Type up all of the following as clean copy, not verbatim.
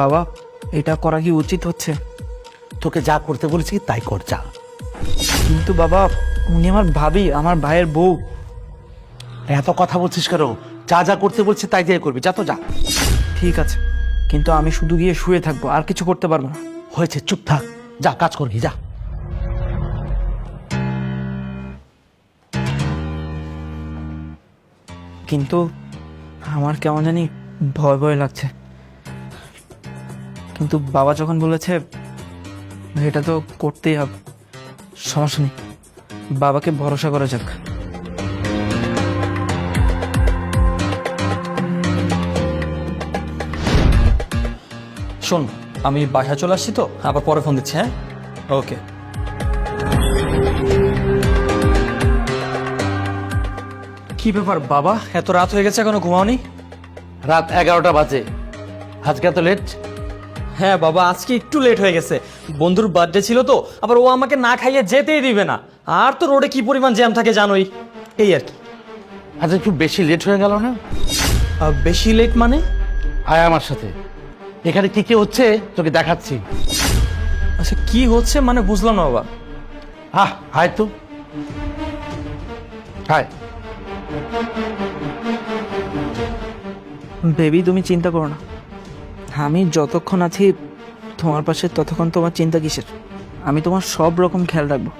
বাবা, এটা করা কি উচিত হচ্ছে? তোকে যা করতে বলেছি তাই কর, যা। কিন্তু বাবা, উনি আমার ভাবি, আমার ভাইয়ের বউ। এত কথা বলছিস কেন? যা যা করতে বলছি তাই দিয়ে করবি, যা তো যা। ঠিক আছে, কিন্তু আমি শুধু গিয়ে শুয়ে থাকবো, আর কিছু করতে পারবো না। হয়েছে, চুপ থাক, যা কাজ করবি, যা। কিন্তু আমার কেমন জানি ভয় ভয় লাগছে। কিন্তু বাবা যখন বলেছে এটা তো করতেই হবে, সমস্যা নেই, বাবাকে ভরসা করা যাক। শোন, আমি বাসায় চলে আসছি তো, আবার পরে ফোন দিচ্ছি। হ্যাঁ, ওকে। কি ব্যাপার বাবা, এত রাত হয়ে গেছে এখনো ঘুমাওনি? রাত 11টা বাজে, আজকে এত লেট? হ্যাঁ বাবা, আজকে একটু লেট হয়ে গেছে। বন্ধুর বার্থডে ছিল তো, আবার ও আমাকে না খাইয়ে যেতেই দিবে না। আর তো রোডে কি পরিমাণ জ্যাম থাকে জানোই, এই আর কি। আজ একটু বেশি লেট হয়ে গেল না? বেশি লেট মানে? আয় আমার সাথে, এখানে কি কি হচ্ছে তোকে দেখাচ্ছি। আচ্ছা, কি হচ্ছে মানে বুঝলাম না বাবা। আয় তো, আয়। বেবি, তুমি চিন্তা করো না, আমি যতক্ষণ আছি তোমার পাশে ততক্ষণ তোমার চিন্তা কিসের? আমি তোমার সব রকম খেয়াল রাখবো।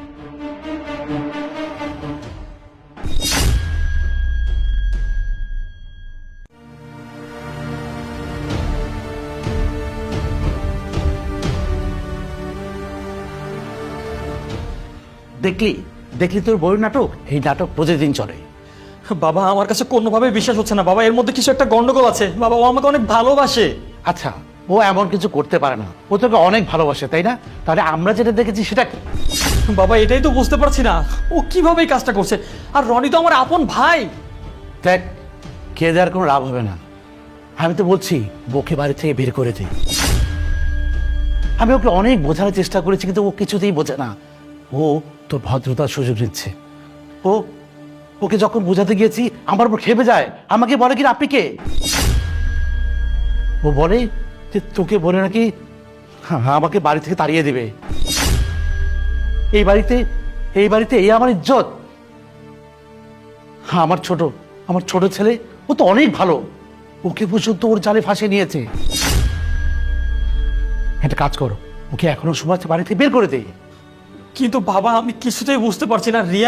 দেখলি দেখলি তোর বই নাটক, এই নাটক প্রতিদিন চলে। বাবা, আমার কাছে কোনোভাবে বিশ্বাস হচ্ছে না বাবা, এর মধ্যে কিছু একটা গন্ডগোল আছে বাবা। ও আমাকে অনেক ভালোবাসে। আচ্ছা, ও এমন কিছু করতে পারে না, ও তোকে অনেক ভালোবাসে, তাই না? তাহলে আমরা যেটা দেখেছি সেটা কি? বাবা, এটাই তো বুঝতে পারছি না, ও কিভাবে এই কাজটা করছে। আর রনি তো আমার আপন ভাই। দেখ, কে দেওয়ার কোনো লাভ হবে না। আমি তো বলছি বউকে বাড়ি থেকে বের করে দিই। আমি ওকে অনেক বোঝানোর চেষ্টা করেছি, কিন্তু ও কিছুতেই বোঝে না। ও তোর ভদ্রতার সুযোগ নিচ্ছে। ও ওকে যখন বোঝাতে গিয়েছি আমার উপর খেপে যায়, আমাকে বলে কি আপনি কে? ও বলে যে তোকে বলে নাকি আমাকে বাড়ি থেকে তাড়িয়ে দেবে। এই বাড়িতে এই আমার ইজ্জত। আমার ছোট ছেলে, ও তো অনেক ভালো, ওকে পর্যন্ত ওর জালে ফাঁসিয়ে নিয়েছে। একটা কাজ করো, ওকে এখনো সময় আছে, বাড়ি থেকে বের করে দে। কিন্তু বাবা, আমি কিছুতেই বুঝতে পারছি না রিয়া